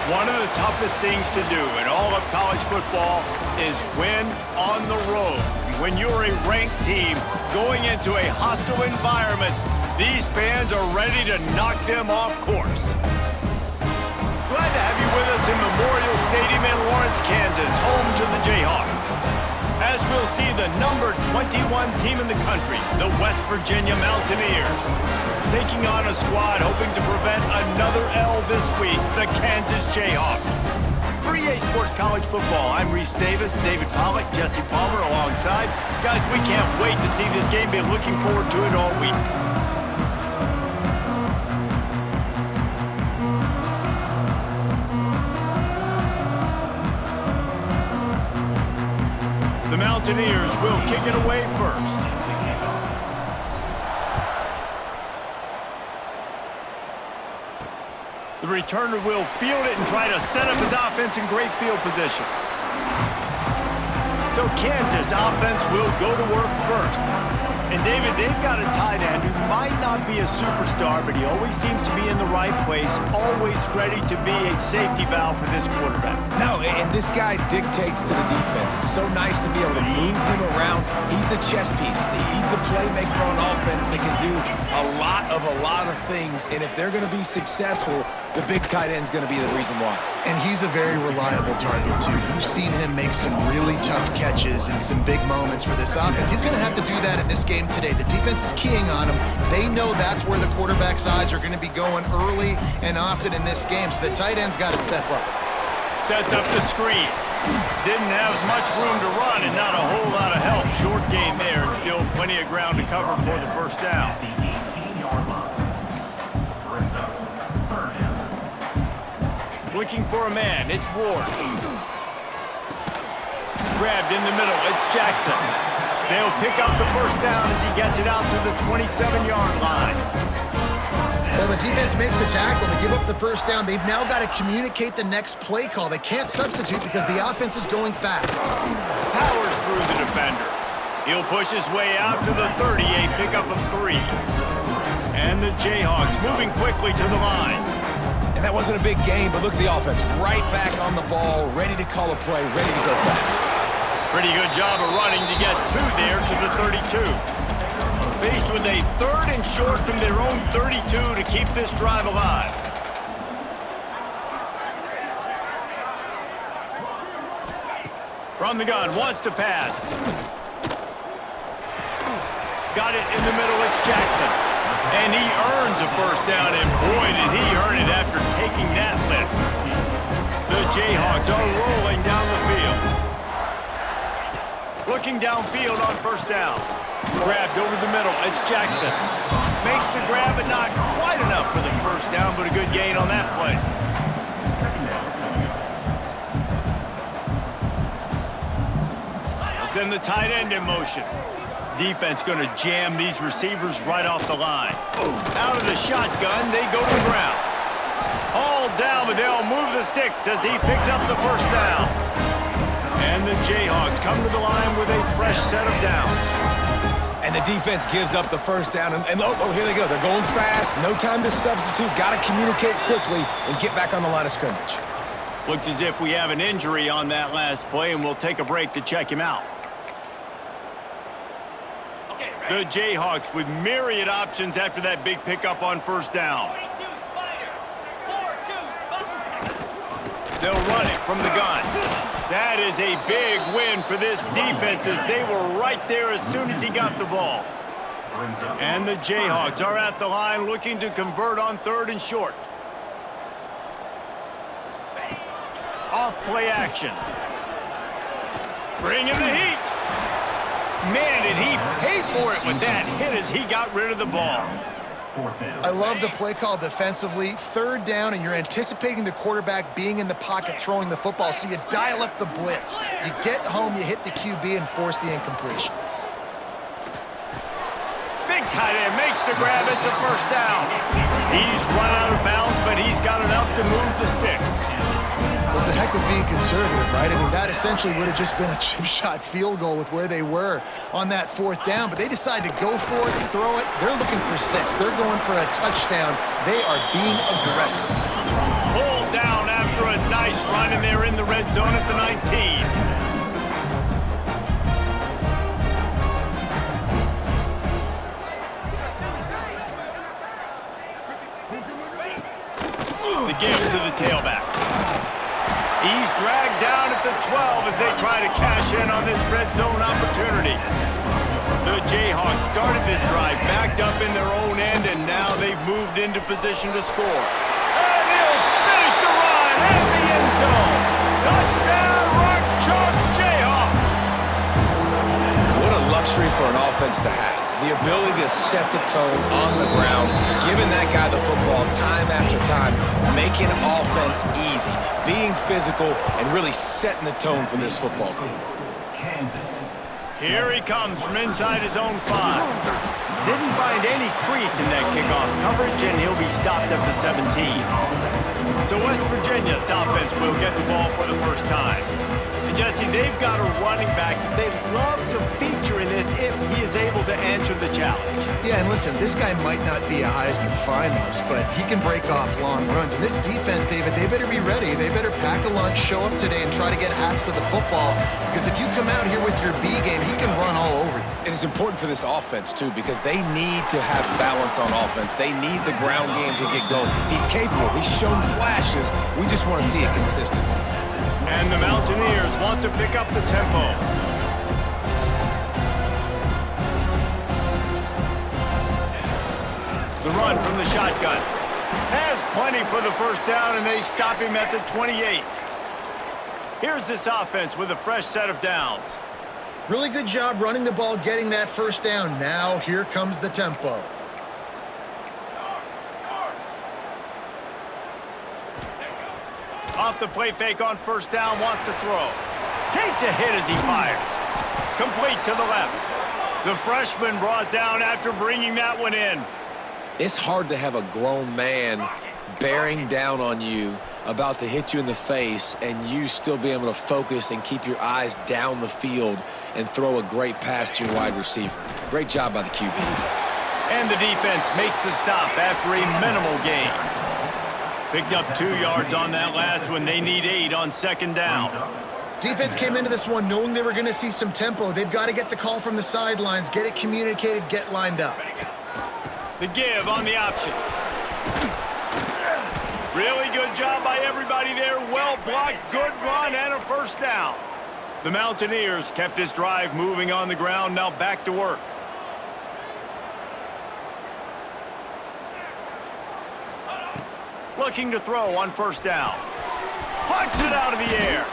One of the toughest things to do in all of college football is win on the road. When you're a ranked team going into a hostile environment, these fans are ready to knock them off course. Glad to have you with us in Memorial Stadium in Lawrence, Kansas, home to the Jayhawks. As we'll see the number 21 team in the country, the West Virginia Mountaineers, taking on a squad hoping to prevent another L this week, the Kansas Jayhawks. For EA Sports College Football, I'm Reese Davis, David Pollack, Jesse Palmer alongside. Guys, we can't wait to see this game. Been looking forward to it all week. The Mountaineers will kick it away first. The returner will field it and try to set up his offense in great field position. So Kansas offense will go to work first. And David, they've got a tight end who might not be a superstar, but he always seems to be in the right place, always ready to be a safety valve for this quarterback. No, and this guy dictates to the defense. It's so nice to be able to move him around. He's the chess piece. He's the playmaker on offense that can do a lot of things. And if they're going to be successful, the big tight end's going to be the reason why. And he's a very reliable target, too. We've seen him make some really tough catches in some big moments for this offense. He's going to have to do that in this game today. The defense is keying on him. They know that's where the quarterback's eyes are going to be going early and often in this game, so the tight end's got to step up. Sets up the screen. Didn't have much room to run and not a whole lot of help. Short game there and still plenty of ground to cover for the first down. Looking for a man, it's Ward. Grabbed in the middle, it's Jackson. They'll pick up the first down as he gets it out to the 27-yard line. Well, the defense makes the tackle. They give up the first down. They've now got to communicate the next play call. They can't substitute because the offense is going fast. Powers through the defender. He'll push his way out to the 30, a pickup of 3. And the Jayhawks moving quickly to the line. And that wasn't a big gain, but look at the offense. Right back on the ball, ready to call a play, ready to go fast. Pretty good job of running to get 2 there to the 32. Faced with a 3rd and short from their own 32 to keep this drive alive. From the gun, wants to pass. Got it in the middle, it's Jackson. And he earns a first down, and boy, did he earn it after taking that lift. The Jayhawks are rolling down the field. Looking downfield on first down. Grabbed over the middle, it's Jackson. Makes the grab, but not quite enough for the first down, but a good gain on that play. They'll send the tight end in motion. Defense going to jam these receivers right off the line. Out of the shotgun, they go to the ground. All down, but they'll move the sticks as he picks up the first down. And the Jayhawks come to the line with a fresh set of downs. And the defense gives up the first down. And oh, here they go. They're going fast. No time to substitute. Got to communicate quickly and get back on the line of scrimmage. Looks as if we have an injury on that last play, and we'll take a break to check him out. The Jayhawks with myriad options after that big pickup on first down. They'll run it from the gun. That is a big win for this defense as they were right there as soon as he got the ball. And the Jayhawks are at the line looking to convert on 3rd and short. Off play action. Bring in the heat. Man, did he pay for it with that hit as he got rid of the ball. I love the play call defensively. 3rd down, and you're anticipating the quarterback being in the pocket throwing the football, so you dial up the blitz. You get home, you hit the QB, and force the incompletion. Big tight end makes the grab. It's a first down. He's run out of bounds, but he's got enough to move the sticks. Well, it's a heck of being conservative, right? I mean, that essentially would have just been a chip shot field goal with where they were on that 4th down, but they decide to go for it, throw it. They're looking for 6. They're going for a touchdown. They are being aggressive. Pulled down after a nice run, and they're in the red zone at the 19. The give to the tailback. He's dragged down at the 12 as they try to cash in on this red zone opportunity. The Jayhawks started this drive backed up in their own end, and now they've moved into position to score. And he'll finish the run at the end zone. Touchdown, Rock Chalk Jayhawk. What a luxury for an offense to have. The ability to set the tone on the ground, giving that guy the football time after time, making offense easy, being physical, and really setting the tone for this football game. Here he comes from inside his own 5. Didn't find any crease in that kickoff coverage, and he'll be stopped at the 17. So West Virginia's offense will get the ball for the first time. And Jesse, they've got a running back that they'd love to feature in this if he is able to answer the challenge. Yeah, and listen, this guy might not be a Heisman finalist, but he can break off long runs. And this defense, David, they better be ready. They better pack a lunch, show up today, and try to get hats to the football. Because if you come out here with your B game, he can run all over you. And it's important for this offense, too, because they need to have balance on offense. They need the ground game to get going. He's capable. He's shown flashes. We just want to see it consistently. And the Mountaineers want to pick up the tempo. The run from the shotgun. Has plenty for the first down, and they stop him at the 28. Here's this offense with a fresh set of downs. Really good job running the ball, getting that first down. Now here comes the tempo. Off the play fake on first down, wants to throw. Takes a hit as he fires. Complete to the left. The freshman brought down after bringing that one in. It's hard to have a grown man bearing down on you, about to hit you in the face, and you still be able to focus and keep your eyes down the field and throw a great pass to your wide receiver. Great job by the QB. And the defense makes the stop after a minimal gain. Picked up 2 yards on that last one. They need 8 on second down. Defense came into this one knowing they were going to see some tempo. They've got to get the call from the sidelines, get it communicated, get lined up. The give on the option. Really good job by everybody there. Well blocked, good run, and a first down. The Mountaineers kept this drive moving on the ground. Now back to work. Looking to throw on first down. Plucks it out of the air.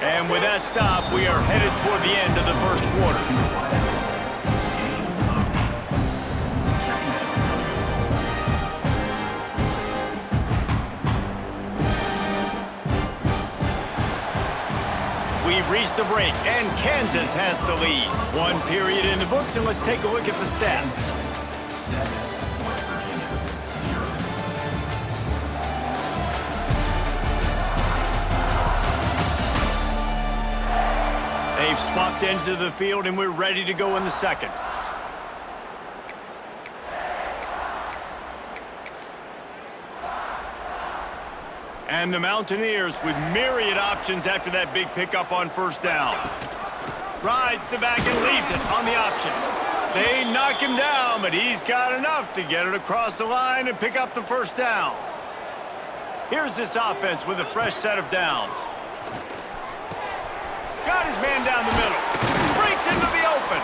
And with that stop, we are headed toward the end of the first quarter. We've reached a break, and Kansas has the lead. 1 period in the books, and let's take a look at the stats. They've swapped ends of the field, and we're ready to go in the second. And the Mountaineers with myriad options after that big pickup on first down. Rides the back and leaves it on the option. They knock him down, but he's got enough to get it across the line and pick up the first down. Here's this offense with a fresh set of downs. Got his man down the middle. Breaks into the open.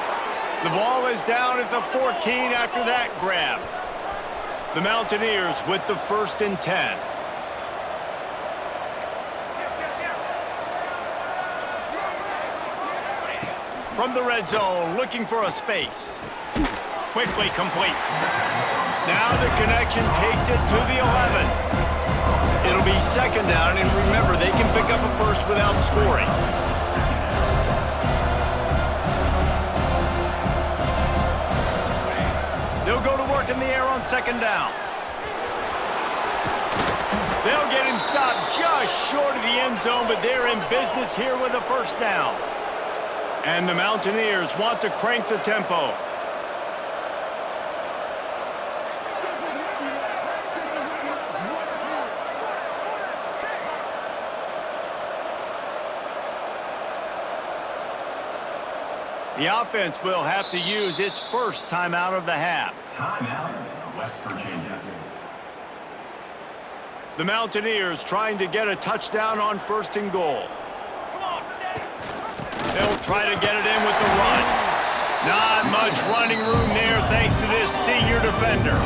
The ball is down at the 14 after that grab. The Mountaineers with the 1st and 10. From the red zone, looking for a space. Quickly complete. Now the connection takes it to the 11. It'll be second down, and remember, they can pick up a first without scoring. They'll go to work in the air on second down. They'll get him stopped just short of the end zone, but they're in business here with a first down. And the Mountaineers want to crank the tempo. The offense will have to use its first timeout of the half. Timeout, West Virginia. The Mountaineers trying to get a touchdown on 1st and goal. They'll try to get it in with the run. Not much running room there thanks to this senior defender.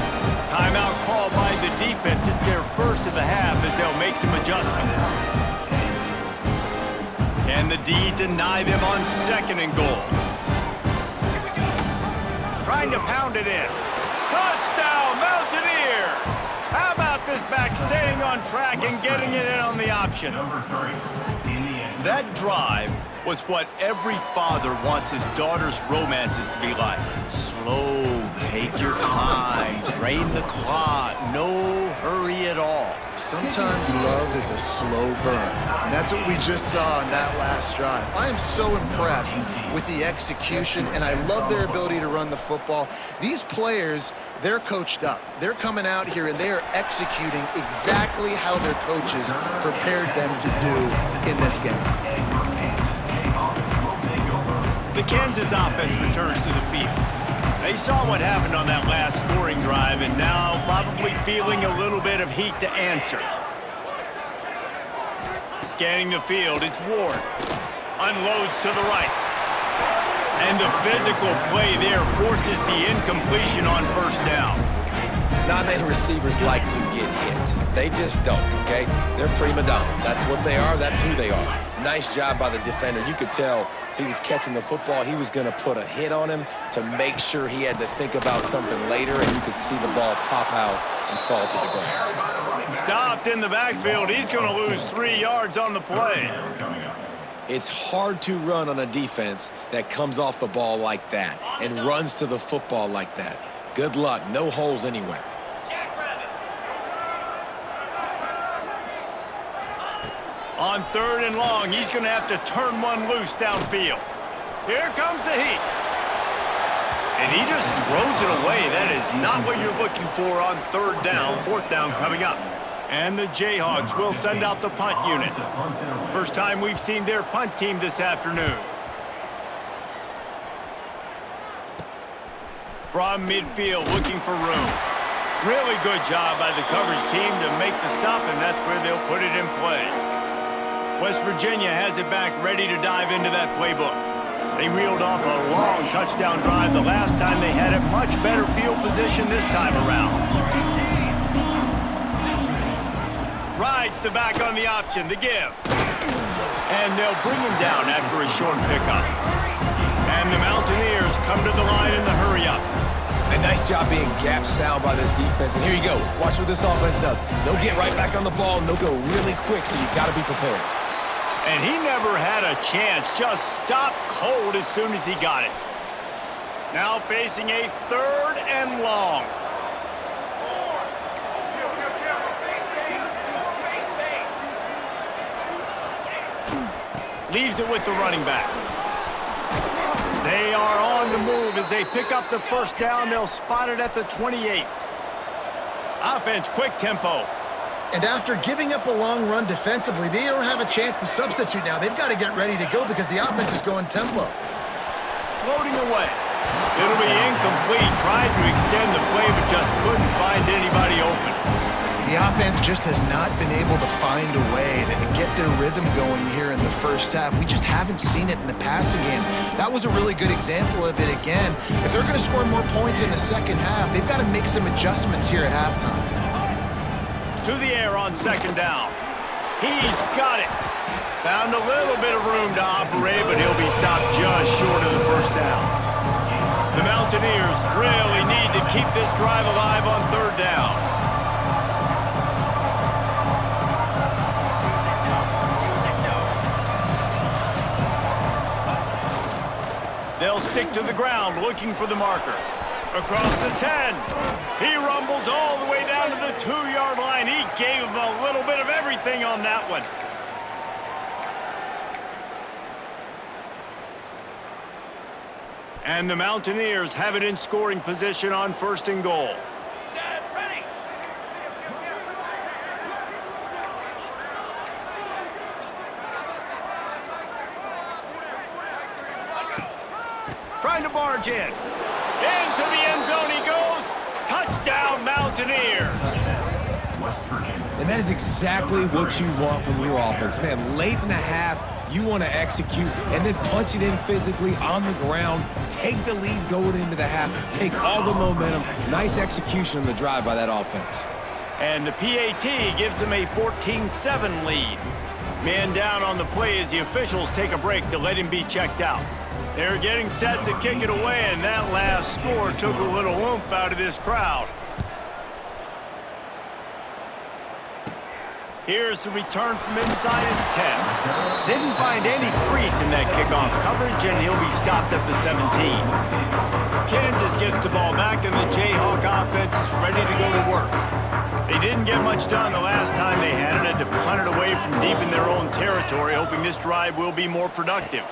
Timeout called by the defense. It's their first of the half as they'll make some adjustments. Can the D deny them on 2nd and goal? Trying to pound it in. Touchdown, Mountaineers! How about this back staying on track and getting it in on the option? Number 3, in the end zone. That drive was what every father wants his daughter's romances to be like. Slow, take your time, drain the clock, no hurry at all. Sometimes love is a slow burn, and that's what we just saw in that last drive. I am so impressed with the execution, and I love their ability to run the football. These players, they're coached up. They're coming out here, and they are executing exactly how their coaches prepared them to do in this game. The Kansas offense returns to the field. They saw what happened on that last scoring drive and now probably feeling a little bit of heat to answer. Scanning the field, it's Ward. Unloads to the right. And the physical play there forces the incompletion on 1st down. Not many receivers like to get hit. They just don't, okay? They're prima donnas. That's what they are. That's who they are. Nice job by the defender. You could tell he was catching the football. He was going to put a hit on him to make sure he had to think about something later, and you could see the ball pop out and fall to the ground. Stopped in the backfield. He's going to lose 3 yards on the play. It's hard to run on a defense that comes off the ball like that and runs to the football like that. Good luck. No holes anywhere. On 3rd and long, he's going to have to turn one loose downfield. Here comes the heat. And he just throws it away. That is not what you're looking for on 3rd down. 4th down coming up. And the Jayhawks will send out the punt unit. First time we've seen their punt team this afternoon. From midfield, looking for room. Really good job by the coverage team to make the stop, and that's where they'll put it in play. West Virginia has it back, ready to dive into that playbook. They reeled off a long touchdown drive the last time. They had a much better field position this time around. Rides the back on the option, the give. And they'll bring him down after a short pickup. And the Mountaineers come to the line in the hurry-up. A nice job being gap sound by this defense. And here you go. Watch what this offense does. They'll get right back on the ball, and they'll go really quick, so you got to be prepared. And he never had a chance. Just stopped cold as soon as he got it. Now facing a 3rd and long. Leaves it with the running back. They are on the move as they pick up the 1st down. They'll spot it at the 28. Offense, quick tempo. And after giving up a long run defensively, they don't have a chance to substitute now. They've got to get ready to go because the offense is going tempo. Floating away. It'll be incomplete. Tried to extend the play, but just couldn't find anybody open. The offense just has not been able to find a way to get their rhythm going here in the 1st half. We just haven't seen it in the passing game. That was a really good example of it again. If they're going to score more points in the 2nd half, they've got to make some adjustments here at halftime. To the air on 2nd down. He's got it. Found a little bit of room to operate, but he'll be stopped just short of the 1st down. The Mountaineers really need to keep this drive alive on 3rd down. They'll stick to the ground, looking for the marker. Across the 10. He rumbles all the way down to the 2-yard line. He gave him a little bit of everything on that one. And the Mountaineers have it in scoring position on 1st and goal. trying to barge in. Into the end zone he goes. Touchdown, Mountaineers. West Virginia. And that is exactly what you want from your offense. Man, late in the half, you want to execute and then punch it in physically on the ground, take the lead going into the half, take all the momentum. Nice execution on the drive by that offense. And the PAT gives them a 14-7 lead. Man down on the play as the officials take a break to let him be checked out. They're getting set to kick it away, and that last score took a little oomph out of this crowd. Here's the return from inside his 10. Didn't find any crease in that kickoff coverage, and he'll be stopped at the 17. Kansas gets the ball back, and the Jayhawk offense is ready to go to work. They didn't get much done the last time they had it, and to punt it away from deep in their own territory, hoping this drive will be more productive.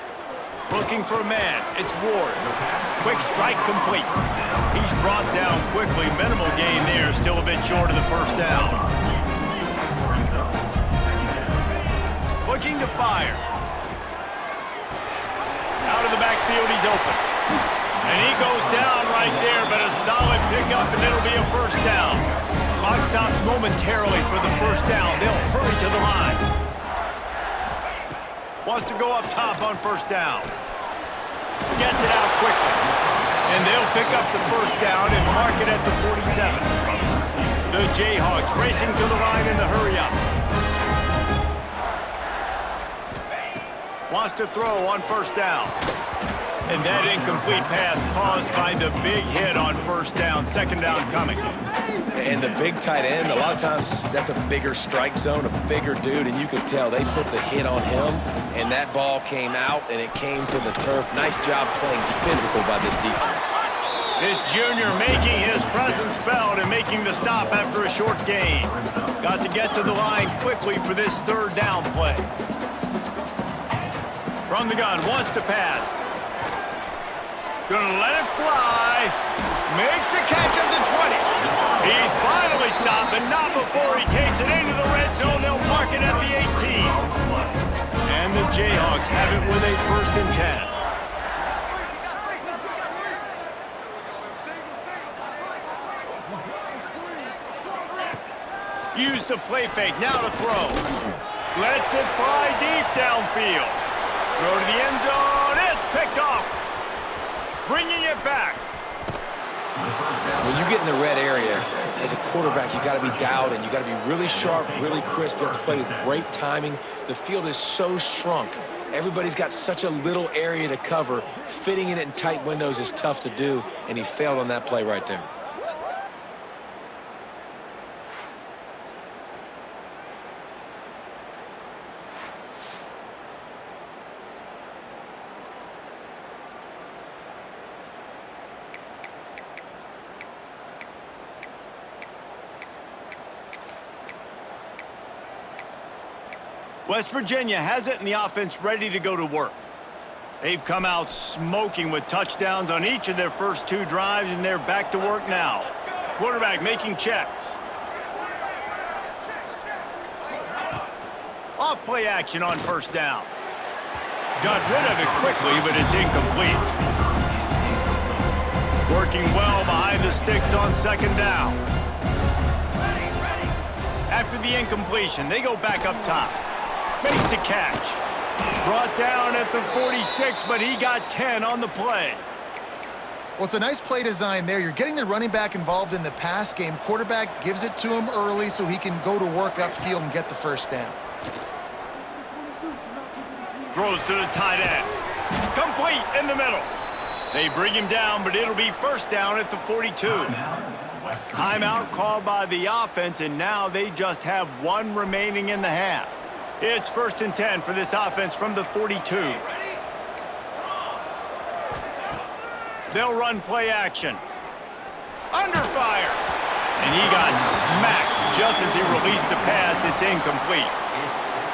Looking for a man, it's Ward. Quick strike complete. He's brought down quickly. Minimal gain there, still a bit short of the first down. Looking to fire. Out of the backfield, he's open. And he goes down right there, but a solid pickup, and it'll be a first down. Clock stops momentarily for the first down. They'll hurry to the line. Wants to go up top on first down. Gets it out quickly. And they'll pick up the first down and mark it at the 47. The Jayhawks racing to the line in the hurry up. Wants to throw on first down. And that incomplete pass caused by the big hit on first down. Second down coming. And the big tight end, a lot of times that's a bigger strike zone, a bigger dude, and you could tell they put the hit on him, and that ball came out, and it came to the turf. Nice job playing physical by this defense. This junior making his presence felt and making the stop after a short gain. Got to get to the line quickly for this third down play. From the gun, wants to pass. Gonna let it fly. Makes the catch at the 20. He's finally stopped, but not before he takes it into the red zone. They'll mark it at the 18. And the Jayhawks have it with a first and 10. Use the play fake, now to throw. Lets it fly deep downfield. Throw to the end zone, it's picked off. Bringing it back. When you get in the red area, as a quarterback, you got to be dialed in. You got to be really sharp, really crisp. You have to play with great timing. The field is so shrunk. Everybody's got such a little area to cover. Fitting in it in tight windows is tough to do, and he failed on that play right there. West Virginia has it and the offense ready to go to work. They've come out smoking with touchdowns on each of their first two drives, and they're back to work now. Quarterback making checks. Off play action on first down. Got rid of it quickly, but it's incomplete. Working well behind the sticks on second down. After the incompletion, they go back up top. Makes the catch. Brought down at the 46, but he got 10 on the play. Well, it's a nice play design there. You're getting the running back involved in the pass game. Quarterback gives it to him early so he can go to work upfield and get the first down. Throws to the tight end. Complete in the middle. They bring him down, but it'll be first down at the 42. Timeout called by the offense, and now they just have one remaining in the half. It's first and 10 for this offense from the 42. They'll run play action. Under fire. And he got smacked just as he released the pass. It's incomplete.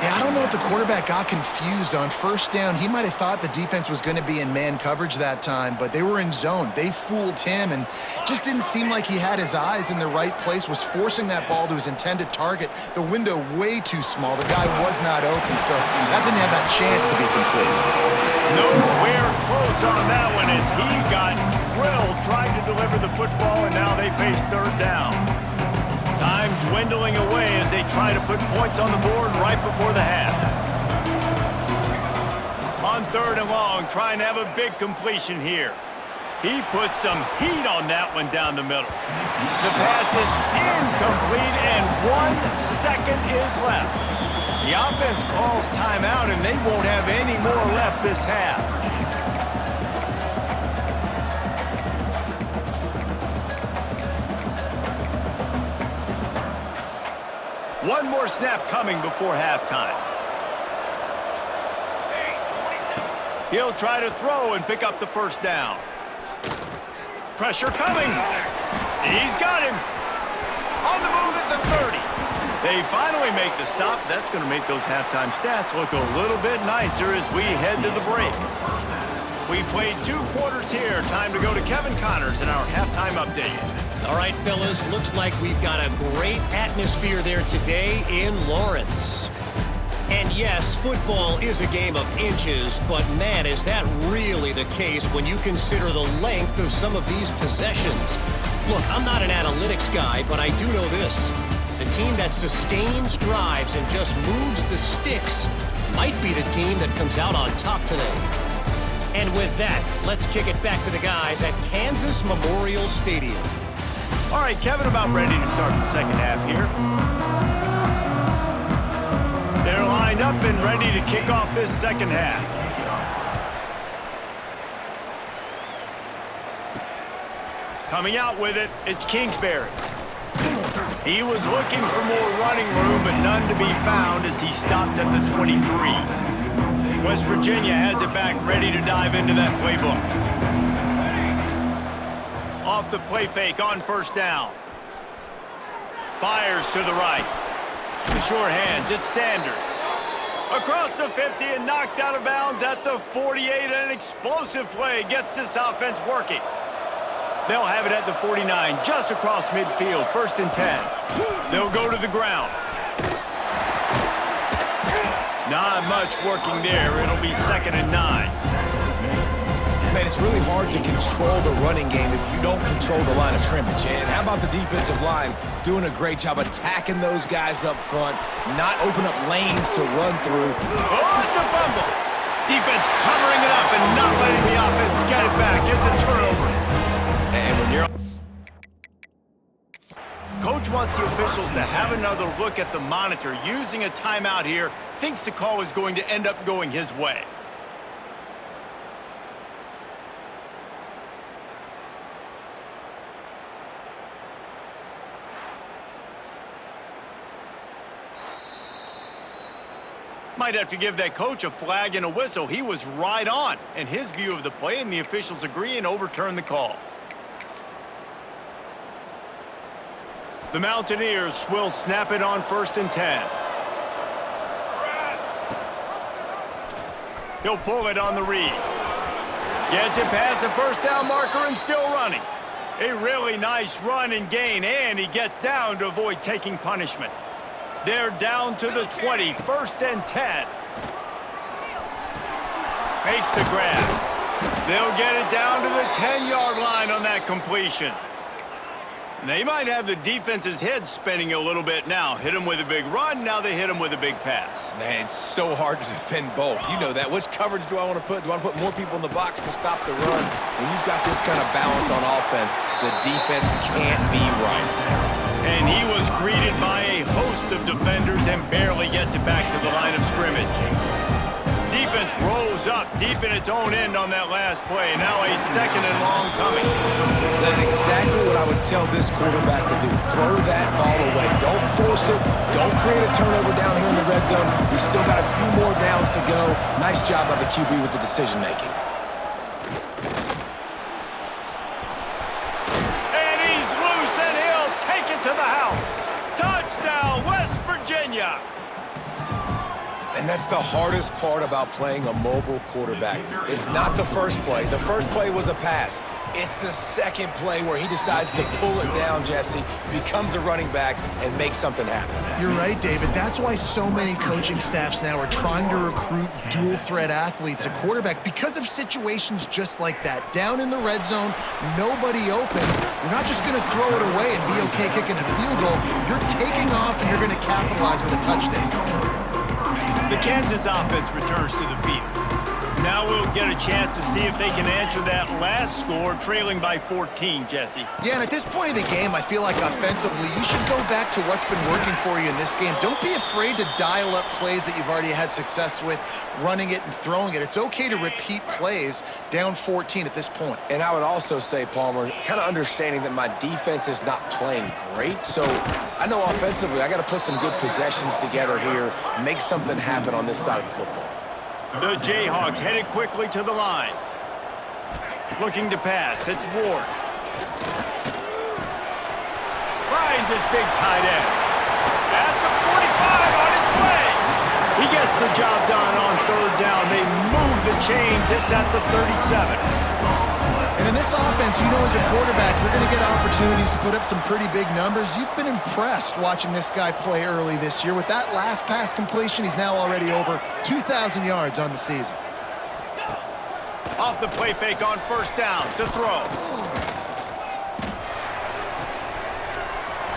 Yeah, I don't know if the quarterback got confused on first down. He might have thought the defense was going to be in man coverage that time, but they were in zone. They fooled him and just didn't seem like he had his eyes in the right place, was forcing that ball to his intended target. The window way too small. The guy was not open, so that didn't have that chance to be complete. Nowhere close on that one as he got drilled trying to deliver the football, and now they face third down. Time dwindling away as they try to put points on the board right before the half. On third and long, trying to have a big completion here. He put some heat on that one down the middle. The pass is incomplete, and 1 second is left. The offense calls timeout, and they won't have any more left this half. One more snap coming before halftime. He'll try to throw and pick up the first down. Pressure coming. He's got him. On the move at the 30. They finally make the stop. That's going to make those halftime stats look a little bit nicer as we head to the break. We've played 2 quarters here. Time to go to Kevin Connors in our halftime update. All right, fellas, looks like we've got a great atmosphere there today in Lawrence. And yes, football is a game of inches, but man, is that really the case when you consider the length of some of these possessions. Look, I'm not an analytics guy, but I do know this. The team that sustains drives and just moves the sticks might be the team that comes out on top today. And with that, let's kick it back to the guys at Kansas Memorial Stadium. All right, Kevin, about ready to start the second half here. They're lined up and ready to kick off this second half. Coming out with it, it's Kingsbury. He was looking for more running room, but none to be found as he stopped at the 23. West Virginia has it back, ready to dive into that playbook. Off the play fake on first down. Fires to the right. The sure hands, it's Sanders. Across the 50 and knocked out of bounds at the 48. An explosive play gets this offense working. They'll have it at the 49, just across midfield, 1st and 10. They'll go to the ground. Not much working there. It'll be 2nd and 9. Man, it's really hard to control the running game if you don't control the line of scrimmage. And how about the defensive line doing a great job attacking those guys up front, not open up lanes to run through. Oh, it's a fumble. Defense covering it up and not letting the offense get it back. It's a turnover. And when you're... Coach wants the officials to have another look at the monitor. Using a timeout here, thinks the call is going to end up going his way. Might have to give that coach a flag and a whistle. He was right on in his view of the play, and the officials agree and overturn the call. The Mountaineers will snap it on 1st and 10. He'll pull it on the read. Gets it past the first down marker and still running. A really nice run and gain, and he gets down to avoid taking punishment. They're down to the 20, 1st and 10. Makes the grab. They'll get it down to the 10-yard line on that completion. They might have the defense's head spinning a little bit now. Hit him with a big run, now they hit him with a big pass. Man, it's so hard to defend both. You know that. Which coverage do I want to put? Do I want to put more people in the box to stop the run? When you've got this kind of balance on offense, the defense can't be right. And he was greeted by a host of defenders and barely gets it back to the line of scrimmage. Defense rolls up deep in its own end on that last play. Now a 2nd and long coming. That's exactly what I would tell this quarterback to do. Throw that ball away. Don't force it. Don't create a turnover down here in the red zone. We still got a few more downs to go. Nice job by the QB with the decision making. And he's loose and he'll take it to the house. Touchdown, West Virginia. And that's the hardest part about playing a mobile quarterback. It's not the first play. The first play was a pass. It's the second play where he decides to pull it down, Jesse, becomes a running back, and makes something happen. You're right, David. That's why so many coaching staffs now are trying to recruit dual-threat athletes at quarterback because of situations just like that. Down in the red zone, nobody open. You're not just going to throw it away and be okay kicking a field goal. You're taking off, and you're going to capitalize with a touchdown. The Kansas offense returns to the field. Now we'll get a chance to see if they can answer that last score, trailing by 14, Jesse. Yeah, and at this point of the game, I feel like offensively, you should go back to what's been working for you in this game. Don't be afraid to dial up plays that you've already had success with, running it and throwing it. It's okay to repeat plays down 14 at this point. And I would also say, Palmer, kind of understanding that my defense is not playing great, so I know offensively I got to put some good possessions together here, make something happen on this side of the football. The Jayhawks headed quickly to the line. Looking to pass. It's Ward. Finds his big tight end. At the 45 on his way. He gets the job done on third down. They move the chains. It's at the 37. And in this offense, you know, as a quarterback, you're going to get opportunities to put up some pretty big numbers. You've been impressed watching this guy play early this year. With that last pass completion, he's now already over 2,000 yards on the season. Off the play fake on first down to throw.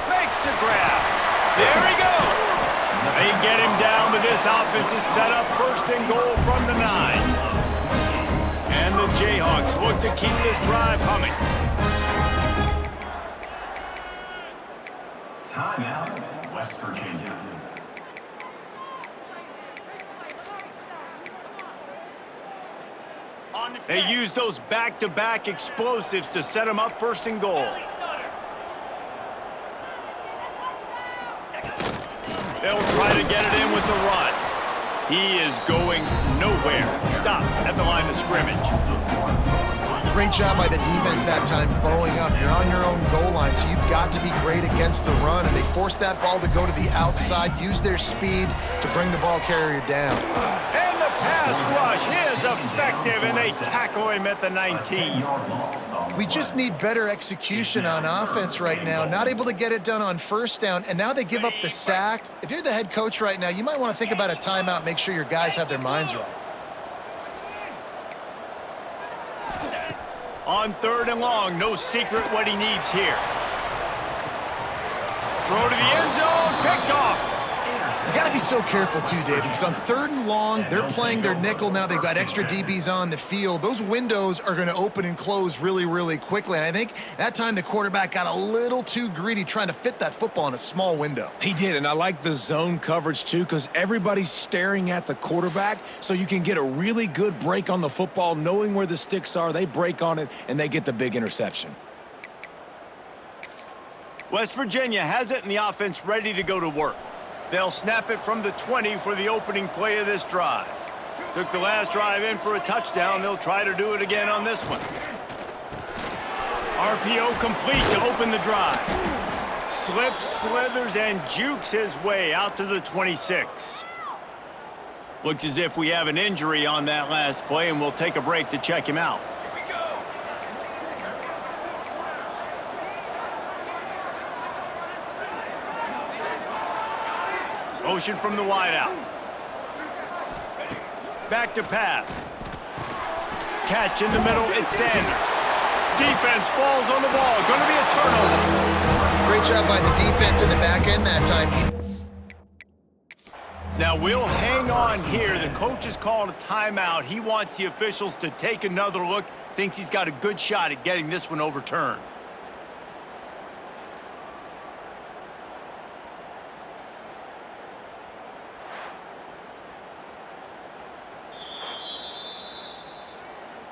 Makes the grab. There he goes. They get him down, but this offense is set up first and goal from the 9. And the Jayhawks look to keep this drive humming. Timeout, West Virginia. They use those back-to-back explosives to set them up first and goal. They'll try to get it in with the run. He is going nowhere. Stop at the line of scrimmage. Great job by the defense that time, blowing up. You're on your own goal line, so you've got to be great against the run. And they forced that ball to go to the outside, use their speed to bring the ball carrier down. And the pass rush is effective, and they tackle him at the 19. We just need better execution on offense right now. Not able to get it done on first down, and now they give up the sack. If you're the head coach right now, you might want to think about a timeout, make sure your guys have their minds right. On third and long, no secret what he needs here. Throw to the end zone, picked off. You got to be so careful too, Dave, because on third and long, they're playing their nickel now. They've got extra DBs on the field. Those windows are going to open and close really, really quickly. And I think that time the quarterback got a little too greedy trying to fit that football in a small window. He did, and I like the zone coverage too because everybody's staring at the quarterback, so you can get a really good break on the football, knowing where the sticks are. They break on it, and they get the big interception. West Virginia has it, and the offense ready to go to work. They'll snap it from the 20 for the opening play of this drive. Took the last drive in for a touchdown. They'll try to do it again on this one. RPO complete to open the drive. Slips, slithers, and jukes his way out to the 26. Looks as if we have an injury on that last play, and we'll take a break to check him out. Motion from the wideout. Back to pass. Catch in the middle, it's Sanders. Defense falls on the ball. Going to be a turnover. Great job by the defense in the back end that time. Now we'll hang on here. The coach has called a timeout. He wants the officials to take another look. Thinks he's got a good shot at getting this one overturned.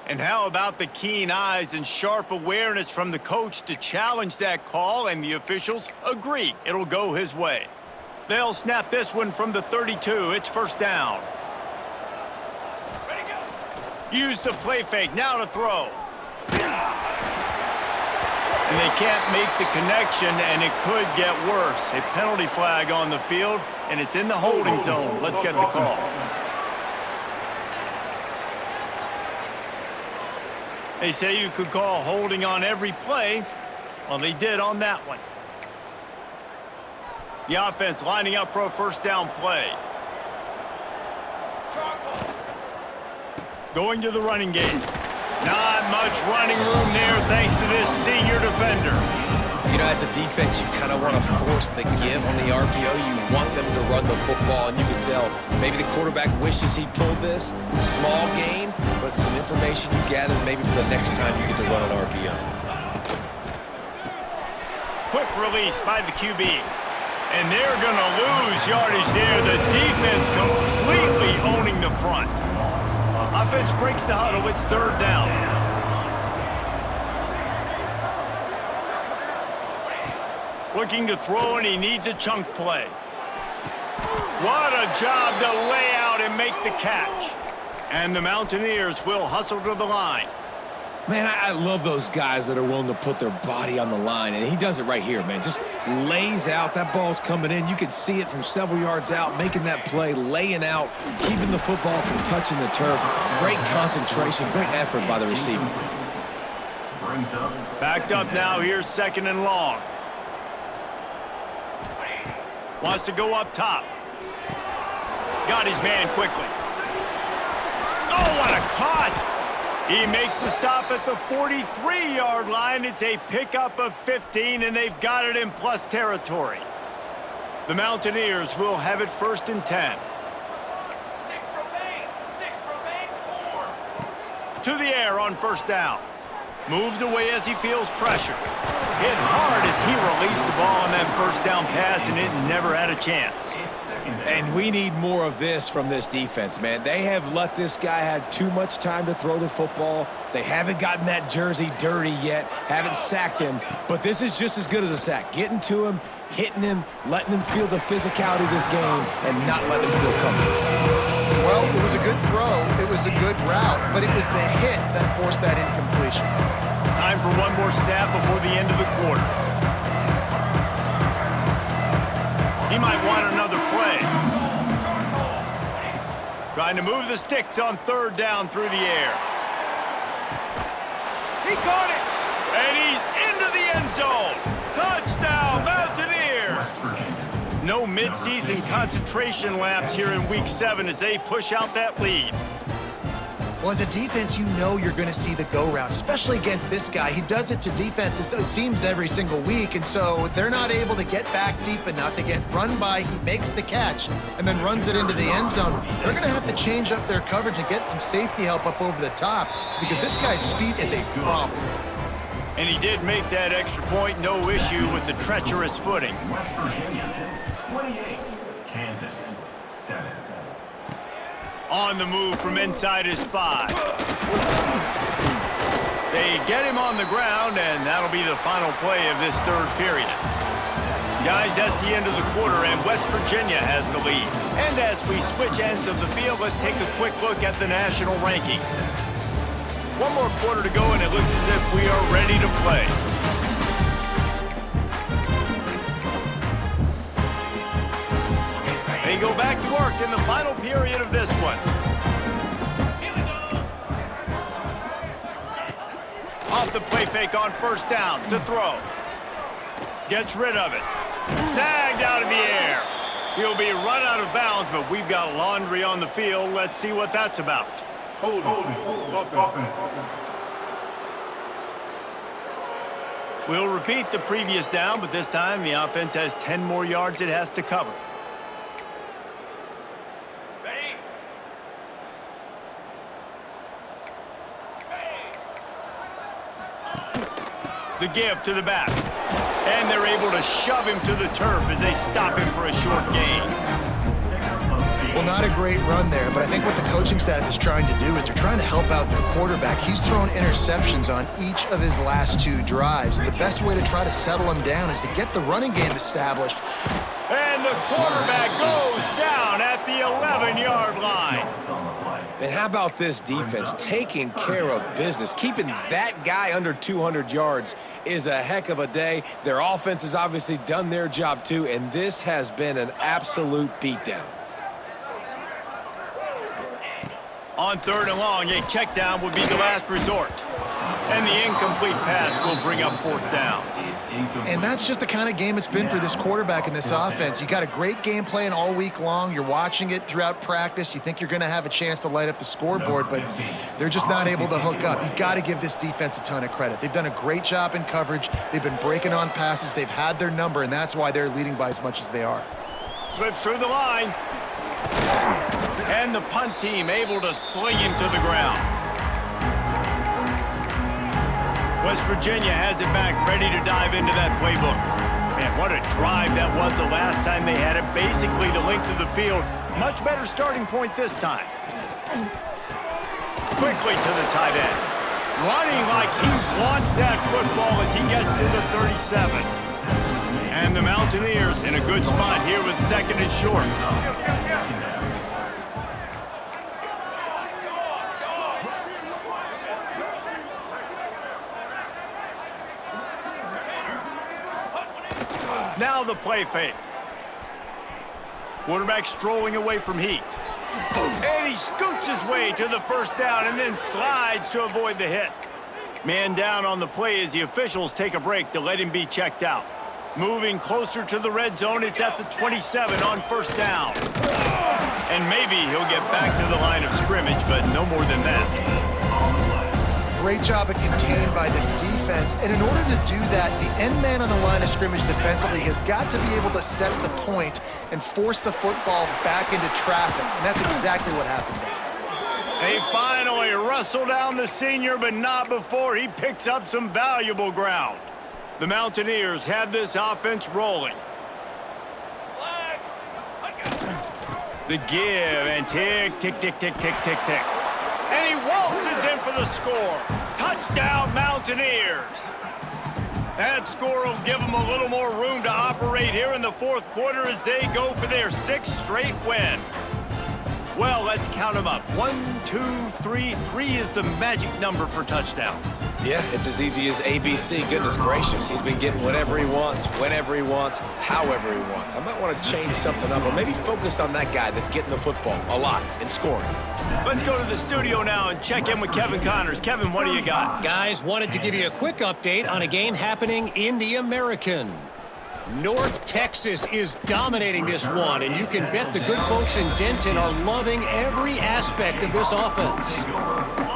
And how about the keen eyes and sharp awareness from the coach to challenge that call, and the officials agree it'll go his way. They'll snap this one from the 32. It's first down. Use the play fake. Now to throw. And they can't make the connection, and it could get worse. A penalty flag on the field, and it's in the holding zone. Let's get the call. They say you could call holding on every play. Well, they did on that one. The offense lining up for a first down play. Going to the running game. Not much running room there thanks to this senior defender. You know, as a defense, you kind of want to force the give on the RPO. You want them to run the football, and you can tell maybe the quarterback wishes he pulled this. Small gain, but some information you gather maybe for the next time you get to run an RPO. Quick release by the QB. And they're going to lose yardage there. The defense completely owning the front. Offense breaks the huddle. It's third down. Looking to throw, and he needs a chunk play. What a job to lay out and make the catch. And the Mountaineers will hustle to the line. Man, I love those guys that are willing to put their body on the line, and he does it right here, man. Just lays out. That ball's coming in. You can see it from several yards out, making that play, laying out, keeping the football from touching the turf. Great concentration, great effort by the receiver. Backed up now. Here's second and long. Wants to go up top. Got his man quickly. Oh, what a cut! He makes the stop at the 43-yard line. It's a pickup of 15, and they've got it in plus territory. The Mountaineers will have it first and 10. To the air on first down. Moves away as he feels pressure. Hit hard as he released the ball on that first down pass, and it never had a chance. And we need more of this from this defense, man. They have let this guy have too much time to throw the football. They haven't gotten that jersey dirty yet, haven't sacked him, but this is just as good as a sack. Getting to him, hitting him, letting him feel the physicality of this game, and not letting him feel comfortable. Well, it was a good throw. It was a good route, but it was the hit that forced that incompletion. Time for one more snap before the end of the quarter. He might want another play. Trying to move the sticks on third down through the air. He caught it! And he's into the end zone! Touchdown, Mountaineers! No midseason concentration laps here in Week 7 as they push out that lead. Well, as a defense, you know you're going to see the go route, especially against this guy. He does it to defenses, it seems, every single week, and so they're not able to get back deep enough. They get run by, he makes the catch, and then runs it into the end zone. They're going to have to change up their coverage and get some safety help up over the top because this guy's speed is a problem. And he did make that extra point, no issue with the treacherous footing. West Virginia, 28. Kansas, 7. On the move from inside his 5. They get him on the ground, and that'll be the final play of this third period. Guys, that's the end of the quarter, and West Virginia has the lead. And as we switch ends of the field, let's take a quick look at the national rankings. One more quarter to go, and it looks as if we are ready to play. They go back to work in the final period of this one. Off the play fake on first down to throw. Gets rid of it. Snagged out of the air. He'll be run out of bounds, but we've got laundry on the field. Let's see what that's about. Hold it. We'll repeat the previous down, but this time the offense has 10 more yards it has to cover. The give to the back. And they're able to shove him to the turf as they stop him for a short gain. Well, not a great run there, but I think what the coaching staff is trying to do is they're trying to help out their quarterback. He's thrown interceptions on each of his last 2 drives. The best way to try to settle him down is to get the running game established. And the quarterback goes down at the 11-yard line. And how about this defense taking care of business? Keeping that guy under 200 yards is a heck of a day. Their offense has obviously done their job too, and this has been an absolute beatdown. On third and long, a check down would be the last resort. And the incomplete pass will bring up 4th down. And that's just the kind of game it's been for this quarterback in this offense. You got a great game plan all week long. You're watching it throughout practice. You think you're going to have a chance to light up the scoreboard, but they're just not able to hook up. You got to give this defense a ton of credit. They've done a great job in coverage. They've been breaking on passes. They've had their number, and that's why they're leading by as much as they are. Slips through the line. And the punt team able to sling him to the ground. West Virginia has it back, ready to dive into that playbook. Man, what a drive that was the last time they had it. Basically the length of the field. Much better starting point this time. Quickly to the tight end. Running like he wants that football as he gets to the 37. And the Mountaineers in a good spot here with 2nd and short. Now the play fake. Quarterback strolling away from heat. And he scoots his way to the 1st down and then slides to avoid the hit. Man down on the play as the officials take a break to let him be checked out. Moving closer to the red zone, it's at the 27 on 1st down. And maybe he'll get back to the line of scrimmage, but no more than that. Great job of contained by this defense. And in order to do that, the end man on the line of scrimmage defensively has got to be able to set the point and force the football back into traffic. And that's exactly what happened there. They finally wrestle down the senior, but not before he picks up some valuable ground. The Mountaineers have this offense rolling. The give and tick, tick, tick, tick, tick, tick, tick. And he waltzes in for the score. Touchdown, Mountaineers. That score will give them a little more room to operate here in the 4th quarter as they go for their 6th straight win. Well, let's count them up. 1, 2, 3. 3 is the magic number for touchdowns. Yeah, it's as easy as ABC. Goodness gracious. He's been getting whatever he wants, whenever he wants, however he wants. I might want to change something up or maybe focus on that guy that's getting the football a lot and scoring. Let's go to the studio now and check in with Kevin Connors. Kevin, what do you got? Guys, wanted to give you a quick update on a game happening in the American. North Texas is dominating this one, and you can bet the good folks in Denton are loving every aspect of this offense.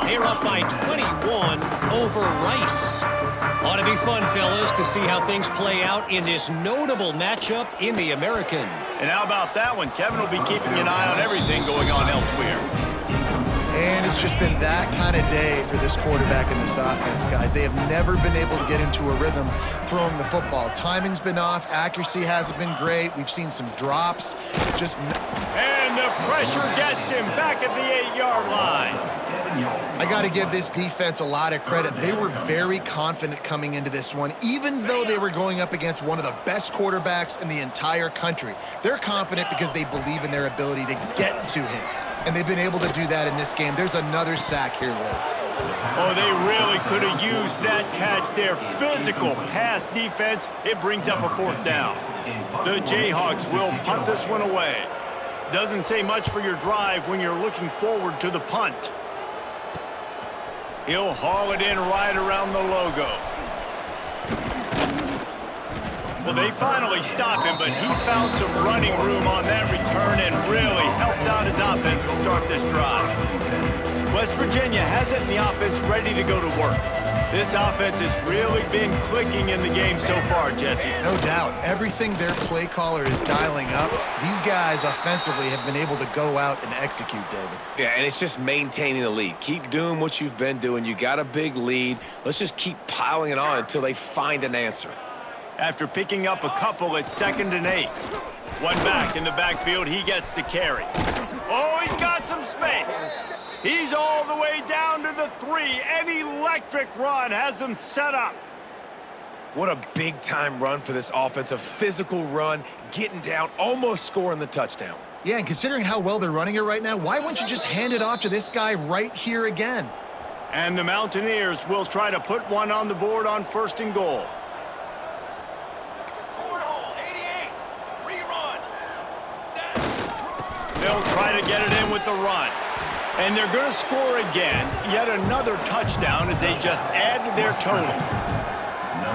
They're up by 21 over Rice. Ought to be fun, fellas, to see how things play out in this notable matchup in the American. And how about that one? Kevin will be keeping an eye on everything going on elsewhere. And it's just been that kind of day for this quarterback and this offense, guys. They have never been able to get into a rhythm throwing the football. Timing's been off. Accuracy hasn't been great. We've seen some drops. And the pressure gets him back at the 8-yard line. I got to give this defense a lot of credit. They were very confident coming into this one, even though they were going up against one of the best quarterbacks in the entire country. They're confident because they believe in their ability to get to him. And they've been able to do that in this game. There's another sack here late. Oh, they really could have used that catch there. Physical pass defense. It brings up a 4th down. The Jayhawks will punt this one away. Doesn't say much for your drive when you're looking forward to the punt. He'll haul it in right around the logo. Well, they finally stop him, but he found some running room on that return and really helps out his offense to start this drive. West Virginia has it in the offense ready to go to work. This offense has really been clicking in the game so far, Jesse. No doubt. Everything their play caller is dialing up, these guys offensively have been able to go out and execute, David. Yeah, and it's just maintaining the lead. Keep doing what you've been doing. You got a big lead. Let's just keep piling it on until they find an answer. After picking up a couple at 2nd and 8. One back in the backfield, he gets to carry. Oh, he's got some space. He's all the way down to the 3. An electric run has him set up. What a big-time run for this offense. A physical run, getting down, almost scoring the touchdown. Yeah, and considering how well they're running it right now, why wouldn't you just hand it off to this guy right here again? And the Mountaineers will try to put one on the board on 1st and goal. They'll try to get it in with the run. And they're going to score again, yet another touchdown as they just add to their total.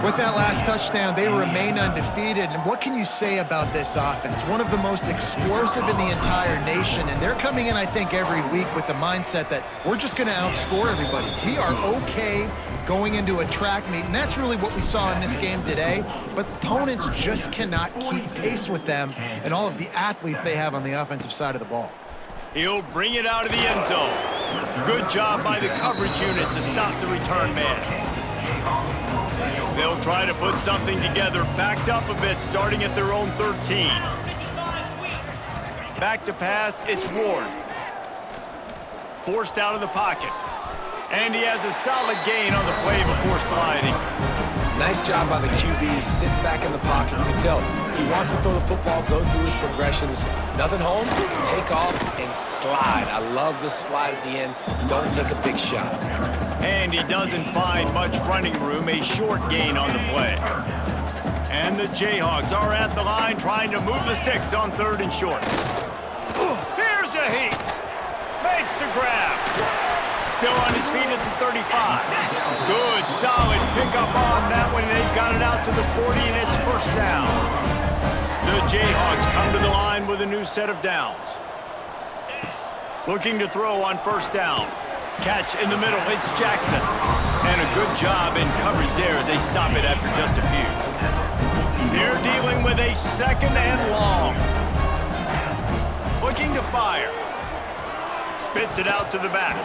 With that last touchdown, they remain undefeated. And what can you say about this offense? One of the most explosive in the entire nation. And they're coming in, I think, every week with the mindset that we're just going to outscore everybody. We are okay going into a track meet, and that's really what we saw in this game today. But opponents just cannot keep pace with them and all of the athletes they have on the offensive side of the ball. He'll bring it out of the end zone. Good job by the coverage unit to stop the return man. They'll try to put something together, backed up a bit, starting at their own 13. Back to pass, it's Ward. Forced out of the pocket. And he has a solid gain on the play before sliding. Nice job by the QB, sitting back in the pocket. You can tell he wants to throw the football, go through his progressions. Nothing home, take off, and slide. I love the slide at the end. Don't take a big shot. And he doesn't find much running room, a short gain on the play. And the Jayhawks are at the line trying to move the sticks on 3rd and short. Here's a heat. Makes the grab. Still on his feet at the 35. Good, solid pickup on that one. They've got it out to the 40, and it's first down. The Jayhawks come to the line with a new set of downs. Looking to throw on first down. Catch in the middle, it's Jackson. And a good job in coverage there as they stop it after just a few. They're dealing with a 2nd and long. Looking to fire. Spits it out to the back.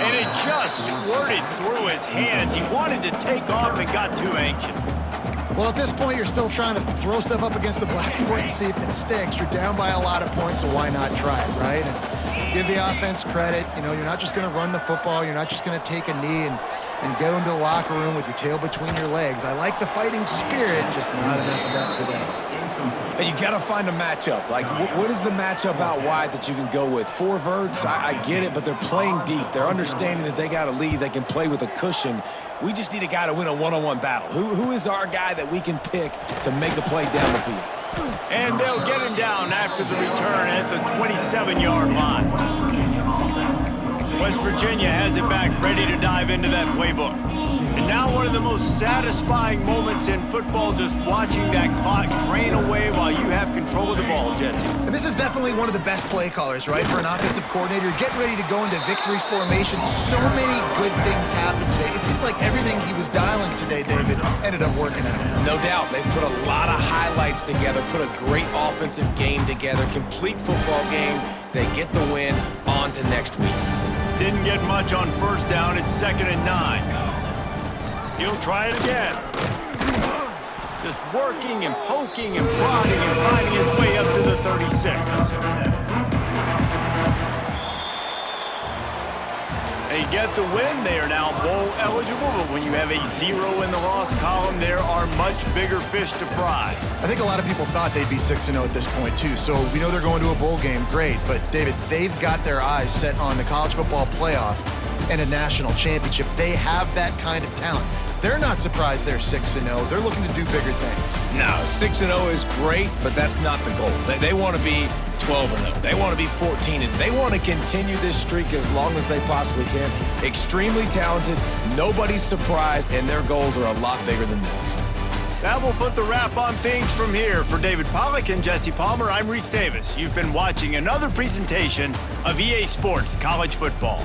And it just squirted through his hands. He wanted to take off and got too anxious. Well, at this point, you're still trying to throw stuff up against the blackboard and see if it sticks. You're down by a lot of points, so why not try it, right? And give the offense credit. You know, you're not just going to run the football. You're not just going to take a knee and go into the locker room with your tail between your legs. I like the fighting spirit, just not enough of that today. And you got to find a matchup. Like, what is the matchup out wide that you can go with? 4 verts, I get it, but they're playing deep. They're understanding that they got a lead. They can play with a cushion. We just need a guy to win a one-on-one battle. Who is our guy that we can pick to make a play down the field? And they'll get him down after the return at the 27-yard line. West Virginia has it back, ready to dive into that playbook. And now one of the most satisfying moments in football, just watching that clock drain away while you have control of the ball, Jesse. And this is definitely one of the best play callers, right, for an offensive coordinator. Getting ready to go into victory formation. So many good things happened today. It seemed like everything he was dialing today, David, ended up working out. No doubt. They put a lot of highlights together, put a great offensive game together, complete football game. They get the win. On to next week. Didn't get much on first down. It's 2nd and 9. He'll try it again. Just working and poking and prodding and finding his way up to the 36. They get the win. They are now bowl eligible, but when you have a 0 in the loss column, there are much bigger fish to fry. I think a lot of people thought they'd be 6-0 at this point, too. So we know they're going to a bowl game. Great. But, David, they've got their eyes set on the college football playoff and a national championship. They have that kind of talent. They're not surprised they're 6-0. They're looking to do bigger things. No, 6-0 is great, but that's not the goal. They want to be 12-0. They want to be 14-0. They want to continue this streak as long as they possibly can. Extremely talented. Nobody's surprised, and their goals are a lot bigger than this. That will put the wrap on things from here. For David Pollack and Jesse Palmer, I'm Reese Davis. You've been watching another presentation of EA Sports College Football.